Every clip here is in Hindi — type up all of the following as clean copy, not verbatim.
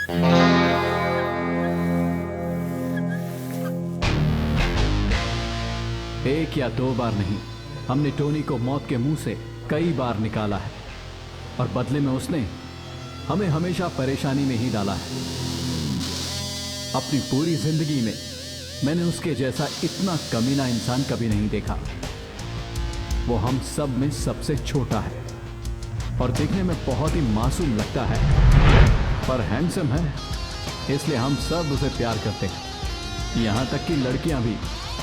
एक या दो बार नहीं, हमने टोनी को मौत के मुंह से कई बार निकाला है और बदले में उसने हमें हमेशा परेशानी में ही डाला है। अपनी पूरी जिंदगी में मैंने उसके जैसा इतना कमीना इंसान कभी नहीं देखा। वो हम सब में सबसे छोटा है और देखने में बहुत ही मासूम लगता है, पर हैंडसम है, इसलिए हम सब उसे प्यार करते हैं। यहां तक कि लड़कियां भी,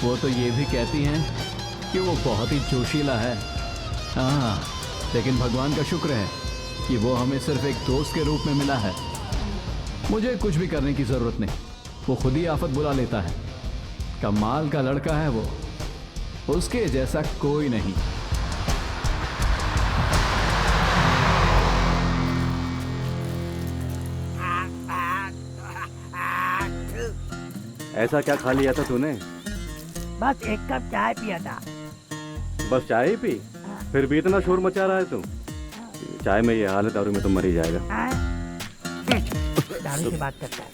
वो तो ये भी कहती हैं कि वो बहुत ही जोशीला है। हाँ, लेकिन भगवान का शुक्र है कि वो हमें सिर्फ एक दोस्त के रूप में मिला है। मुझे कुछ भी करने की जरूरत नहीं, वो खुद ही आफत बुला लेता है। कमाल का लड़का है वो, उसके जैसा कोई नहीं। ऐसा क्या खा लिया था तूने? बस एक कप चाय पिया था। बस चाय ही पी? फिर भी इतना शोर मचा रहा है तू। चाय में ये हाल है, दारू में तो मर ही जाएगा। दारू से बात करता है।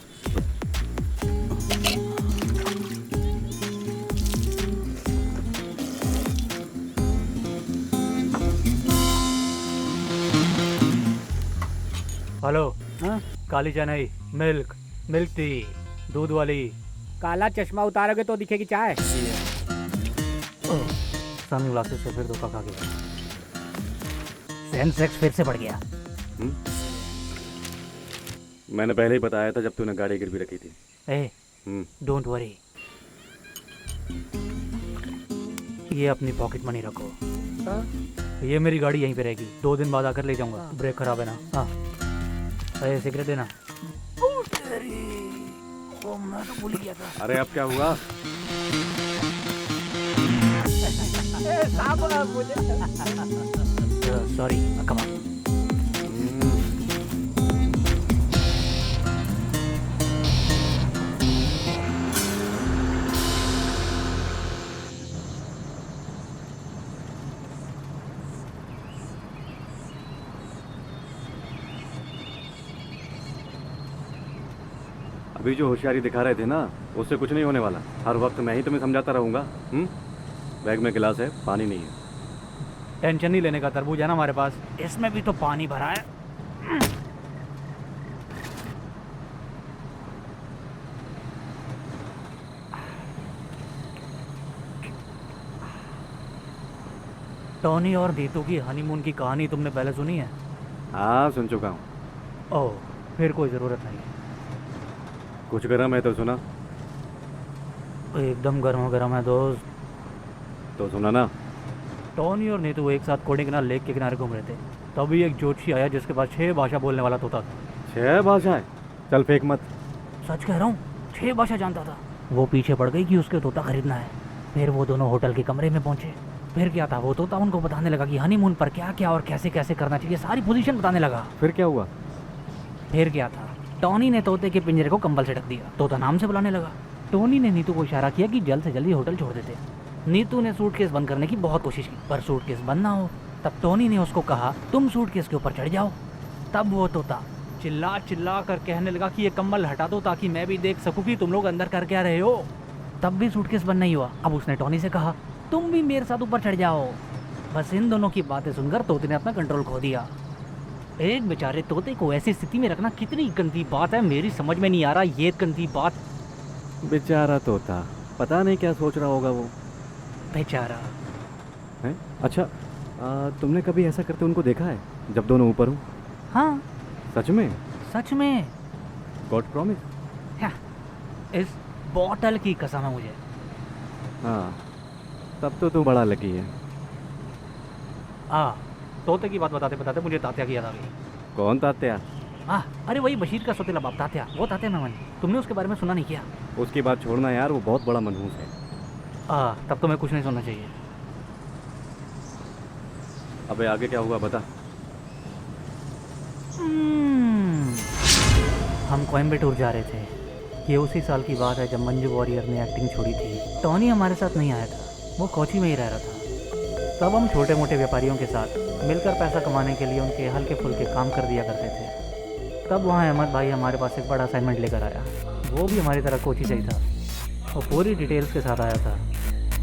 हेलो। हाँ? काली चाय नहीं, मिल्क टी, दूध वाली। काला चश्मा उतारोगे तो दिखेगी चाय। सन ग्लासेस से फिर धोखा खा गया। सेंसेक्स फिर से बढ़ गया। मैंने पहले ही बताया था जब तूने गाड़ी गिरवी रखी थी। ए, डोंट वरी, ये अपनी पॉकेट मनी रखो। ये मेरी गाड़ी यहीं पे रहेगी, 2 दिन बाद आकर ले जाऊंगा। ब्रेक खराब है ना। हाँ, अरे सिगरेट देना। मैं तो भूल गया था। अरे अब क्या हुआ? Sorry, come on. अभी जो होशियारी दिखा रहे थे ना, उससे कुछ नहीं होने वाला। हर वक्त मैं ही तुम्हें समझाता रहूंगा। बैग में गिलास है, पानी नहीं है। टेंशन नहीं लेने का, तरबूज है ना हमारे पास। इसमें भी तो पानी भरा है। टॉनी और नीतू की हनीमून की कहानी तुमने पहले सुनी है? हाँ, सुन चुका हूँ। ओह, फिर कोई ज़रूरत नहीं। कुछ गर्म है तो सुना। एकदम गर्मा गर्म है दोस्त। तो सुना ना। टॉनी और नीतू एक साथ कोडिंगना लेक के किनारे घूम रहे थे, तभी एक ज्योतिषी आया जिसके पास 6 भाषा बोलने वाला तोता था। 6 भाषाएं? चल फेंक मत। सच कह रहा हूँ, 6 भाषा जानता था। वो पीछे पड़ गई कि उसके तोता खरीदना है। फिर वो दोनों होटल के कमरे में पहुंचे। फिर क्या था, वो तोता उनको बताने लगा कि हनीमून पर क्या क्या और कैसे कैसे करना चाहिए, सारी पोजीशन बताने लगा। फिर क्या हुआ? फिर क्या था, टॉनी ने तोते के पिंजरे को कंबल से ढक दिया। तोता नाम से बुलाने लगा। टोनी ने नीतू को इशारा किया कि जल्द से जल्द होटल छोड़ देते। नीतू ने सूटकेस बंद करने की बहुत कोशिश की, पर सूटकेस बंद ना हो। तब टोनी ने उसको कहा, तुम सूटकेस के ऊपर चढ़ जाओ। तब वो तोता चिल्ला चिल्ला कर कहने लगा कि ये कंबल हटा दो ताकि मैं भी देख सकूं कि तुम लोग अंदर कर क्या रहे हो। तब भी सूटकेस बंद नहीं हुआ। अब उसने टोनी से कहा, तुम भी मेरे साथ ऊपर चढ़ जाओ। बस इन दोनों की बातें सुनकर तोते ने अपना कंट्रोल खो दिया। एक बेचारे तोते को ऐसी स्थिति में रखना कितनी गंदी बात है, मेरी समझ में नहीं आ रहा ये गंदी बात। बेचारा तोता, पता नहीं क्या सोच रहा होगा वो। बेचारा है? अच्छा, तुमने कभी ऐसा करते उनको देखा है जब दोनों ऊपर हो? हाँ, सच में? सच में। God promise? इस बॉटल की कसम है मुझे। हाँ, तब तो तू बड़ा लकी है। तोते की बात बताते बताते मुझे तात्या की याद आ गई। कौन तात्या? अरे वही बशीर का सौतेला बाप तात्या, वो तात्या मेमन। तुमने उसके बारे में सुना नहीं क्या? उसकी बात छोड़ना यार, वो बहुत बड़ा मनहूस है। तब तो मैं कुछ नहीं सुनना चाहिए। अबे आगे क्या हुआ बता। हम कोयम्बटूर जा रहे थे। ये उसी साल की बात है जब मंजू वॉरियर ने एक्टिंग छोड़ी थी। टॉनी हमारे साथ नहीं आया था, वो कोची में ही रह रहा था। तब हम छोटे मोटे व्यापारियों के साथ मिलकर पैसा कमाने के लिए उनके हल्के फुल्के काम कर दिया करते थे। तब वहाँ अहमद भाई हमारे पास एक बड़ा असाइनमेंट लेकर आया। वो भी हमारी तरह कोच ही चाहिए था। वो पूरी डिटेल्स के साथ आया था।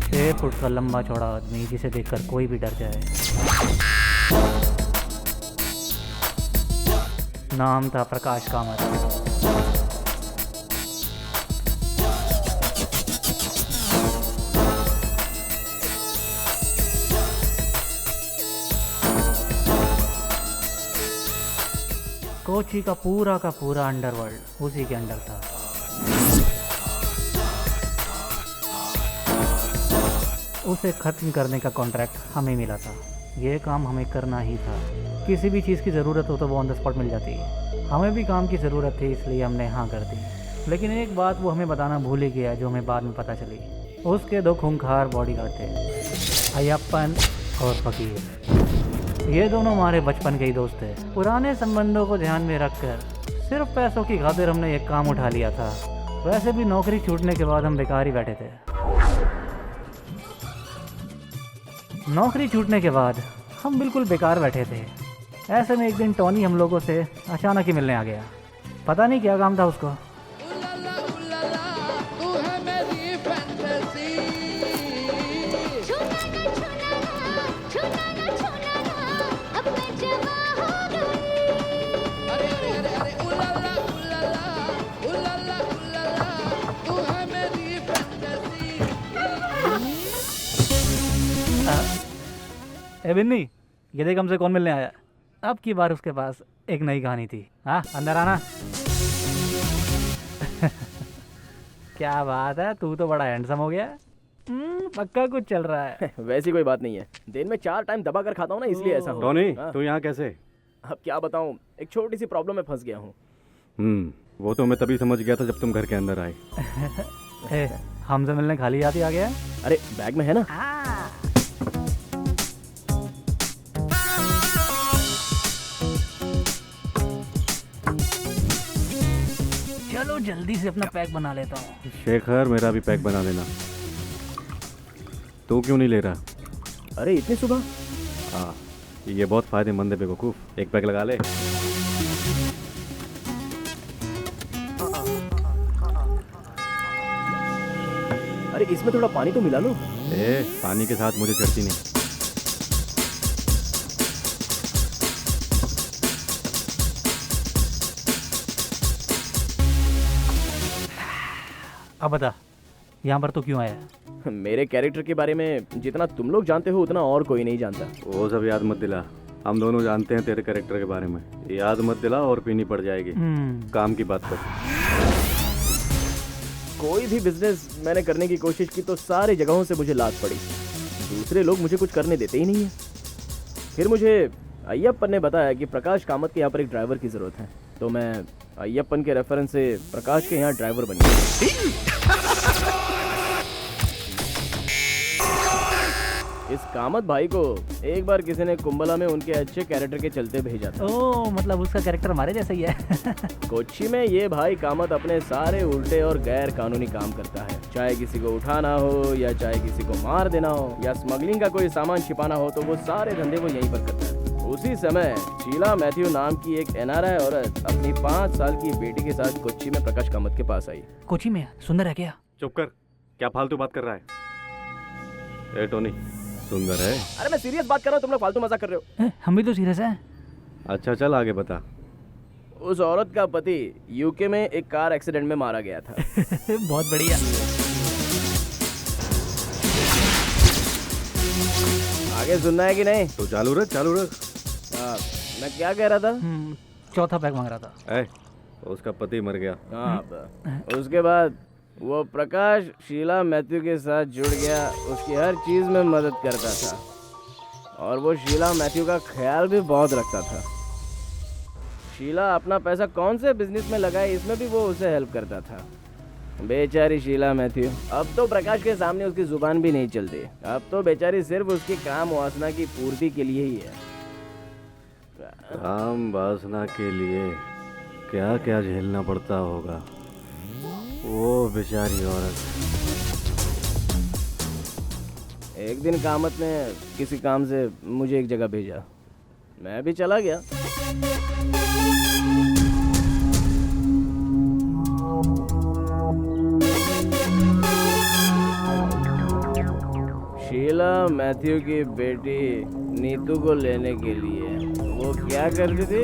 6 फुट का लंबा चौड़ा आदमी जिसे देखकर कोई भी डर जाए। नाम था प्रकाश कामत। कोची का पूरा अंडरवर्ल्ड उसी के अंडर था। उसे ख़त्म करने का कॉन्ट्रैक्ट हमें मिला था। ये काम हमें करना ही था। किसी भी चीज़ की ज़रूरत हो तो वो ऑन द स्पॉट मिल जाती। हमें भी काम की ज़रूरत थी, इसलिए हमने हाँ कर दी। लेकिन एक बात वो हमें बताना भूल ही गया, जो हमें बाद में पता चली। उसके 2 खूंखार बॉडीगार्ड थे, अय्यप्पन और फ़कीर। ये दोनों हमारे बचपन के ही दोस्त थे। पुराने संबंधों को ध्यान में रखकर सिर्फ पैसों की खातिर हमने एक काम उठा लिया था। वैसे भी नौकरी छूटने के बाद हम बेकार ही बैठे थे। नौकरी छूटने के बाद हम बिल्कुल बेकार बैठे थे। ऐसे में एक दिन टॉनी हम लोगों से अचानक ही मिलने आ गया। पता नहीं क्या काम था उसको। ए बिन्नी, ये देख हमसे कौन मिलने आया। अब की बार उसके पास एक नई कहानी थी। हाँ, अंदर आना। क्या बात है, तू तो बड़ा हैंडसम हो गया। पक्का कुछ चल रहा है। वैसी कोई बात नहीं है, दिन में 4 टाइम दबा कर खाता हूँ ना, इसलिए ऐसा हो। टोनी, हाँ। तू यहाँ कैसे? अब क्या बताऊँ, एक छोटी सी प्रॉब्लम में फंस गया हूँ। वो तो मैं तभी समझ गया था जब तुम घर के अंदर आए। ए, हमसे मिलने खाली हाथ ही आ गया। अरे बैग में है ना। चलो जल्दी से अपना पैक बना लेता हूँ। शेखर, मेरा भी पैक बना लेना। तू क्यों नहीं ले रहा? अरे इतनी सुबह? हाँ, ये बहुत फायदेमंद है बेवकूफ़। एक पैक लगा ले। अरे इसमें थोड़ा पानी तो मिला लो। पानी के साथ मुझे चढ़ती नहीं। अब बता, यहाँ पर तो क्यों आया? मेरे कैरेक्टर के बारे में जितना तुम लोग जानते हो उतना और कोई नहीं जानता। वो सब याद मत दिला। हम दोनों जानते हैं तेरे कैरेक्टर के बारे में। याद मत दिला और पीनी पड़ जाएगी। काम की बात कर। कोई भी बिजनेस मैंने करने की कोशिश की तो सारी जगहों से मुझे लात पड़ी। दूसरे लोग मुझे कुछ करने देते ही नहीं है। फिर मुझे अय्यप्पन ने बताया कि प्रकाश कामत के यहाँ पर एक ड्राइवर की ज़रूरत है, तो मैं अय्यप्पन के रेफरेंस से प्रकाश के यहाँ ड्राइवर बन गया। इस कामत भाई को एक बार किसी ने कुंबला में उनके अच्छे कैरेक्टर के चलते भेजा था। ओह, मतलब उसका कैरेक्टर हमारे जैसा ही है। कोच्चि में ये भाई कामत अपने सारे उल्टे और गैर कानूनी काम करता है। चाहे किसी को उठाना हो या चाहे किसी को मार देना हो या स्मगलिंग का कोई सामान छिपाना हो, तो वो सारे धंधे वो यहीं पर करता है। उसी समय शीला मैथ्यू नाम की एक NRI औरत अपनी 5 साल की बेटी के साथ कोच्चि में प्रकाश कामत के पास आई। कोची में सुंदर है क्या? चुप कर, क्या फालतू बात कर रहा है? ए टोनी, सुंदर है? अरे मैं सीरियस बात कर रहा हूँ, तुम लोग फालतू मजाक कर रहे हो। हम भी तो सीरियस हैं। अच्छा चल आगे बता। उस औरत का पति यूके में एक कार एक्सीडेंट में मारा गया था। बहुत बढ़िया। आगे सुनना है कि नहीं? तो चालू रख। मैं क्या कह रहा था? चौथा पैक मांग रहा था। उसका पति मर गया। उसके बाद वो प्रकाश शीला मैथ्यू के साथ जुड़ गया। उसकी हर चीज़ में मदद करता था और वो शीला मैथ्यू का ख्याल भी बहुत रखता था। शीला अपना पैसा कौन से बिजनेस में लगाए, इसमें भी वो उसे हेल्प करता था। बेचारी शीला मैथ्यू, अब तो प्रकाश के सामने उसकी जुबान भी नहीं चलती। अब तो बेचारी सिर्फ उसकी काम वासना की पूर्ति के लिए ही है। काम वासना के लिए क्या क्या झेलना पड़ता होगा वो बेचारी औरत। एक दिन कामत ने किसी काम से मुझे एक जगह भेजा, मैं भी चला गया। शीला मैथ्यू की बेटी नीतू को लेने के लिए वो क्या करती थी?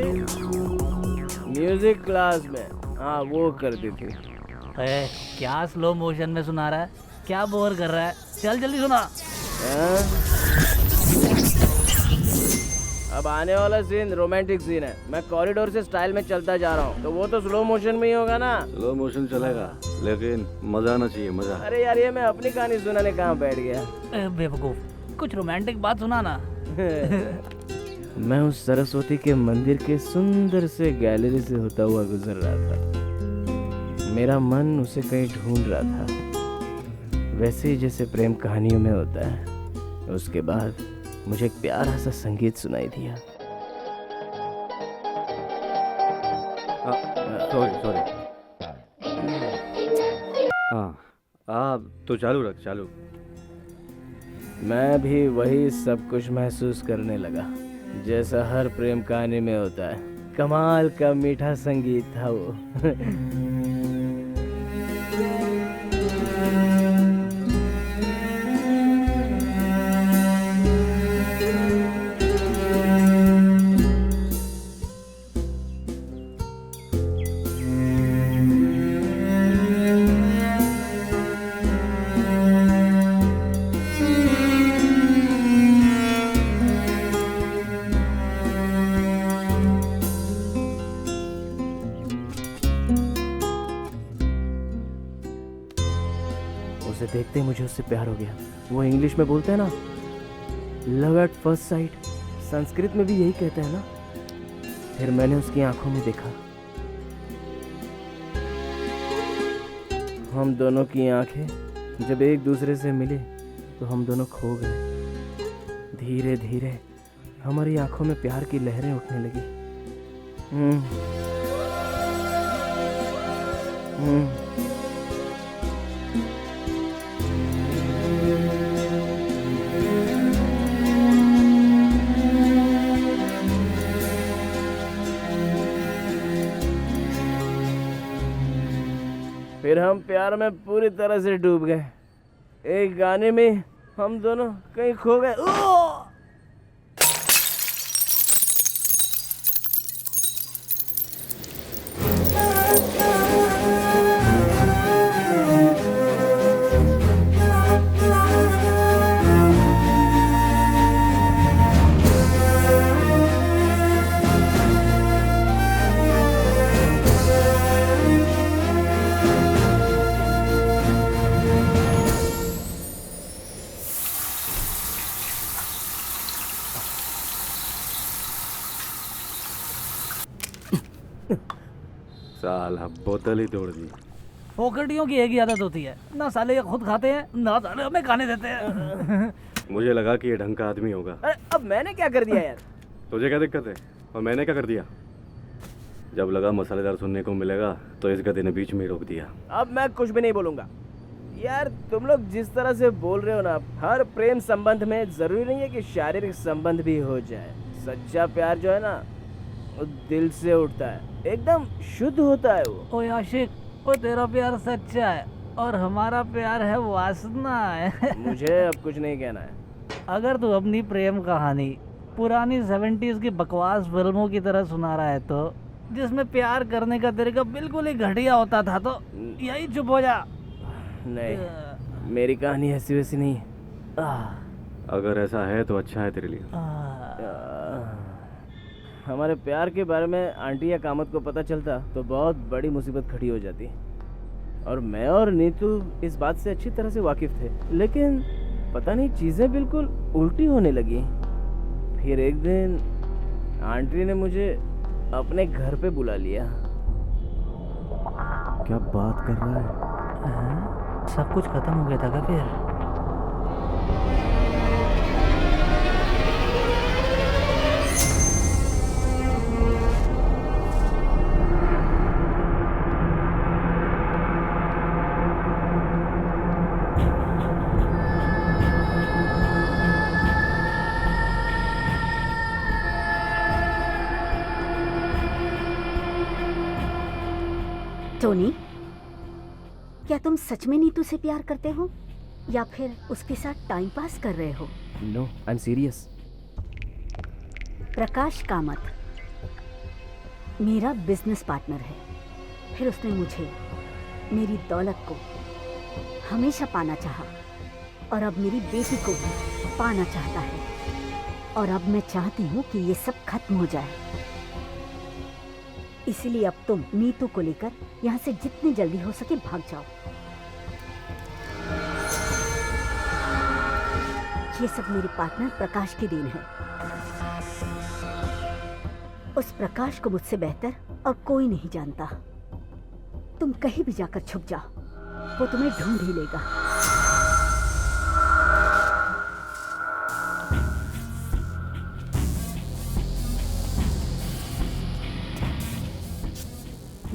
म्यूजिक क्लास में, हाँ वो करती थी। ए, क्या स्लो मोशन में सुना रहा है? क्या बोर कर रहा है? चल जल्दी सुना। अब आने वाला सीन रोमांटिक सीन है। मैं कॉरिडोर से स्टाइल में चलता जा रहा हूँ, तो वो तो स्लो मोशन में ही होगा ना। स्लो मोशन चलेगा, लेकिन मजा आना चाहिए, मजा। अरे यार, ये मैं अपनी कहानी सुनाने कहाँ बैठ गया। बेवकूफ, कुछ रोमांटिक बात सुना ना। मैं उस सरस्वती के मंदिर के सुंदर से गैलरी से होता हुआ गुजर रहा था। मेरा मन उसे कहीं ढूंढ रहा था, वैसे ही जैसे प्रेम कहानियों में होता है। उसके बाद मुझे एक प्यारा सा संगीत सुनाई दिया। सॉरी। हाँ, तो चालू रख, चालू। मैं भी वही सब कुछ महसूस करने लगा जैसा हर प्रेम कहानी में होता है। कमाल का मीठा संगीत था वो। उसे देखते ही मुझे उससे प्यार हो गया। वो इंग्लिश में बोलते हैं ना, love at first sight, Sanskrit में भी यही कहते हैं ना। फिर मैंने उसकी आंखों में देखा, हम दोनों की आंखें जब एक दूसरे से मिली तो हम दोनों खो गए। धीरे धीरे हमारी आंखों में प्यार की लहरें उठने लगी। फिर हम प्यार में पूरी तरह से डूब गए। एक गाने में हम दोनों कहीं खो गए। साला बोतल ही तोड़ दी। फोकटियों की एक ही आदत होती है, ना साले ये खुद खाते हैं ना साले हमें खाने देते हैं। मुझे लगा कि ये ढंग का आदमी होगा। अरे अब मैंने क्या कर दिया यार? तुझे क्या दिक्कत है? और मैंने क्या कर दिया? जब लगा मसालेदार सुनने को मिलेगा तो इस गधे ने बीच में रोक दिया। अब मैं कुछ भी नहीं बोलूंगा। यार तुम लोग जिस तरह से बोल रहे हो ना, हर प्रेम संबंध में जरूरी नहीं है कि शारीरिक संबंध भी हो जाए। सच्चा प्यार जो है ना, वो दिल से उठता है, एकदम शुद्ध होता है वो। ओए आशिक, वो तेरा प्यार सच्चा है और हमारा प्यार है वासना है। मुझे अब कुछ नहीं कहना है। अगर तू अपनी प्रेम कहानी पुरानी 70s की बकवास फिल्मों की तरह सुना रहा है, तो जिसमें प्यार करने का तरीका बिल्कुल ही घटिया होता था, तो यही चुप हो जा। नहीं, मेरी कहानी ऐसी वैसी नहीं है। अगर ऐसा है तो अच्छा है तेरे लिए। हमारे प्यार के बारे में आंटी या कामत को पता चलता तो बहुत बड़ी मुसीबत खड़ी हो जाती। और मैं और नीतू इस बात से अच्छी तरह से वाकिफ थे, लेकिन पता नहीं चीज़ें बिल्कुल उल्टी होने लगी। फिर एक दिन आंटी ने मुझे अपने घर पे बुला लिया। क्या बात कर रहा है? सब कुछ खत्म हो गया था क्या फिर? टोनी, क्या तुम सच में नीतू से प्यार करते हो? या फिर उसके साथ टाइम पास कर रहे हो? No, I am serious. Prakash Kamat मेरा बिजनेस पार्टनर है। फिर उसने मुझे, मेरी दौलत को हमेशा पाना चाहा और अब मेरी बेटी को भी पाना चाहता है। और अब मैं चाहती हूँ कि ये सब खत्म हो जाए। इसलिए अब तुम नीतू को लेकर यहाँ से जितनी जल्दी हो सके भाग जाओ। ये सब मेरे पार्टनर प्रकाश की देन है। उस प्रकाश को मुझसे बेहतर और कोई नहीं जानता। तुम कहीं भी जाकर छुप जाओ, वो तुम्हें ढूंढ ही लेगा।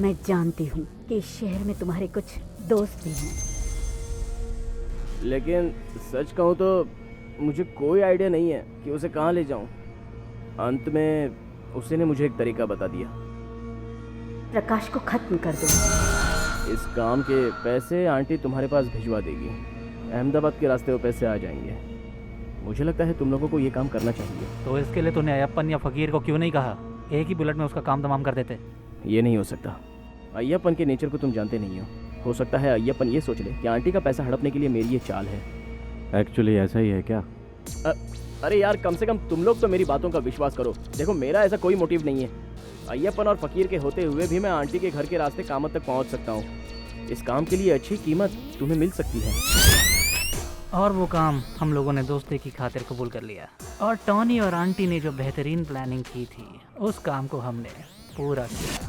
मैं जानती हूँ कि इस शहर में तुम्हारे कुछ दोस्त भी हैं। लेकिन सच कहूँ तो मुझे कोई आइडिया नहीं है कि उसे कहाँ ले जाऊँ। अंत में उसी ने मुझे एक तरीका बता दिया। प्रकाश को खत्म कर दो। इस काम के पैसे आंटी तुम्हारे पास भिजवा देगी। अहमदाबाद के रास्ते वो पैसे आ जाएंगे। मुझे लगता है तुम लोगों को ये काम करना चाहिए। तो इसके लिए तूने अय्यप्पन या फकीर को क्यों नहीं कहा? एक ही बुलेट में उसका काम तमाम कर देते। ये नहीं हो सकता। अय्यप्पन के नेचर को तुम जानते नहीं हो सकता है अय्यप्पन ये सोच ले कि आंटी का पैसा हड़पने के लिए मेरी ये चाल है। एक्चुअली ऐसा ही है क्या? अरे यार, कम से कम तुम लोग तो मेरी बातों का विश्वास करो। देखो, मेरा ऐसा कोई मोटिव नहीं है। अय्यप्पन और फकीर के होते हुए भी मैं आंटी के घर के रास्ते कामत तक पहुंच सकता हूं। इस काम के लिए अच्छी कीमत तुम्हें मिल सकती है। और वो काम हम लोगों ने दोस्ती की खातिर कबूल कर लिया। और टॉनी और आंटी ने जो बेहतरीन प्लानिंग की थी, उस काम को हमने पूरा किया।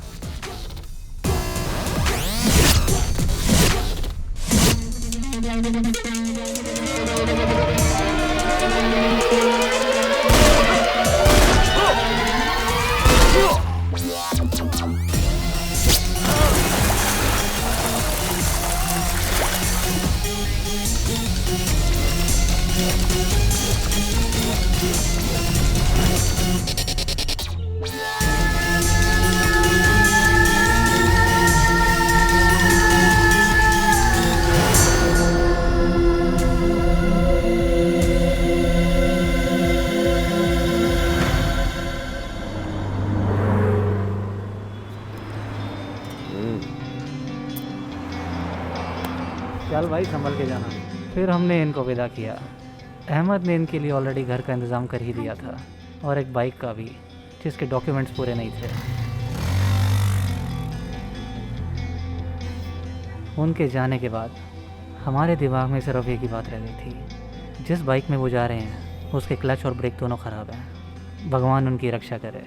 चल भाई, संभल के जाना। फिर हमने इनको विदा किया। अहमद ने इनके लिए ऑलरेडी घर का इंतज़ाम कर ही दिया था, और एक बाइक का भी, जिसके डॉक्यूमेंट्स पूरे नहीं थे। उनके जाने के बाद हमारे दिमाग में सिर्फ एक ही बात रह गई थी। जिस बाइक में वो जा रहे हैं उसके क्लच और ब्रेक दोनों ख़राब हैं। भगवान उनकी रक्षा करे।